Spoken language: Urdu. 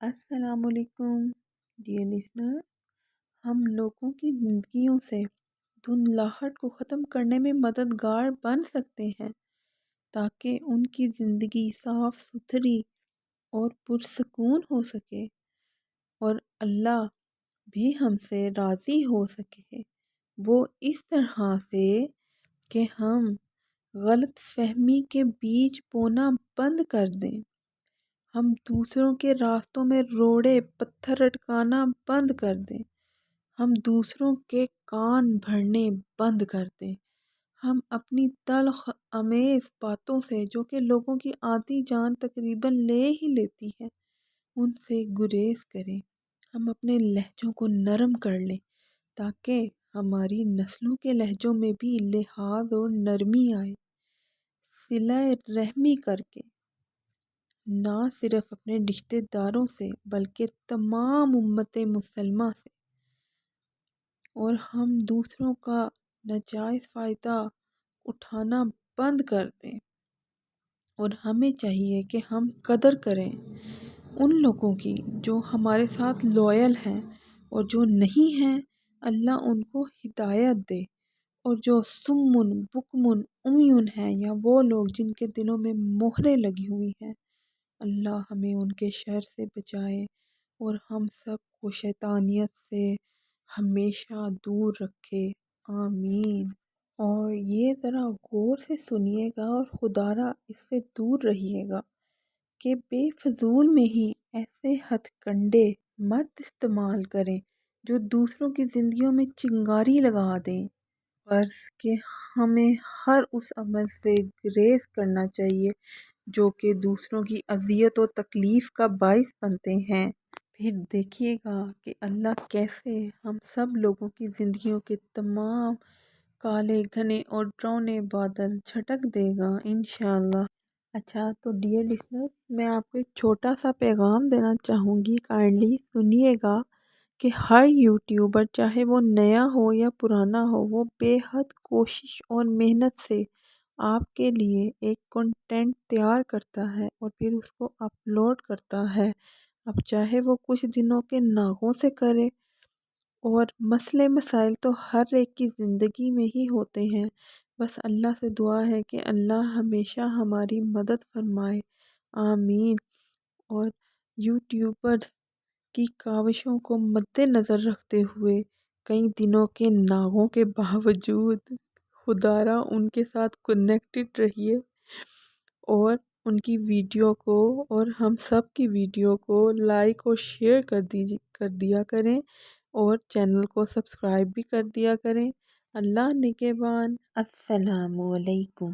السلام علیکم ڈیئر لسنر. ہم لوگوں کی زندگیوں سے دھندلاہٹ کو ختم کرنے میں مددگار بن سکتے ہیں تاکہ ان کی زندگی صاف ستھری اور پرسکون ہو سکے اور اللہ بھی ہم سے راضی ہو سکے. وہ اس طرح سے کہ ہم غلط فہمی کے بیج بونا بند کر دیں، ہم دوسروں کے راستوں میں روڑے پتھر اٹکانا بند کر دیں، ہم دوسروں کے کان بھرنے بند کر دیں، ہم اپنی تلخ امیز باتوں سے جو کہ لوگوں کی آدھی جان تقریباً لے ہی لیتی ہے ان سے گریز کریں، ہم اپنے لہجوں کو نرم کر لیں تاکہ ہماری نسلوں کے لہجوں میں بھی لحاظ اور نرمی آئے. صلہ رحمی کر کے نہ صرف اپنے رشتہ داروں سے بلکہ تمام امت مسلمہ سے، اور ہم دوسروں کا ناجائز فائدہ اٹھانا بند کر دیں. اور ہمیں چاہیے کہ ہم قدر کریں ان لوگوں کی جو ہمارے ساتھ لوئل ہیں، اور جو نہیں ہیں اللہ ان کو ہدایت دے، اور جو سمن بکمن امیون ہیں یا وہ لوگ جن کے دلوں میں مہریں لگی ہوئی ہیں، اللہ ہمیں ان کے شر سے بچائے اور ہم سب کو شیطانیت سے ہمیشہ دور رکھے. آمین. اور یہ ذرا غور سے سنیے گا اور خدارا اس سے دور رہیے گا کہ بے فضول میں ہی ایسے ہتھ کنڈے مت استعمال کریں جو دوسروں کی زندگیوں میں چنگاری لگا دیں. فرض کہ ہمیں ہر اس عمل سے گریز کرنا چاہیے جو کہ دوسروں کی اذیت و تکلیف کا باعث بنتے ہیں. پھر دیکھیے گا کہ اللہ کیسے ہم سب لوگوں کی زندگیوں کے تمام کالے گھنے اور ڈراؤنے بادل جھٹک دے گا انشاءاللہ. اچھا تو ڈیئر لسنر، میں آپ کو ایک چھوٹا سا پیغام دینا چاہوں گی، کائنڈلی سنیے گا کہ ہر یوٹیوبر چاہے وہ نیا ہو یا پرانا ہو، وہ بے حد کوشش اور محنت سے آپ کے لیے ایک کنٹینٹ تیار کرتا ہے اور پھر اس کو اپلوڈ کرتا ہے. اب چاہے وہ کچھ دنوں کے ناغوں سے کرے، اور مسئلے مسائل تو ہر ایک کی زندگی میں ہی ہوتے ہیں، بس اللہ سے دعا ہے کہ اللہ ہمیشہ ہماری مدد فرمائے. آمین. اور یوٹیوبر کی کاوشوں کو مد نظر رکھتے ہوئے کئی دنوں کے ناغوں کے باوجود خدارا ان کے ساتھ کنیکٹڈ رہیے اور ان کی ویڈیو کو اور ہم سب کی ویڈیو کو لائک اور شیئر کر دیا کریں، اور چینل کو سبسکرائب بھی کر دیا کریں. اللہ نگہبان. السلام علیکم.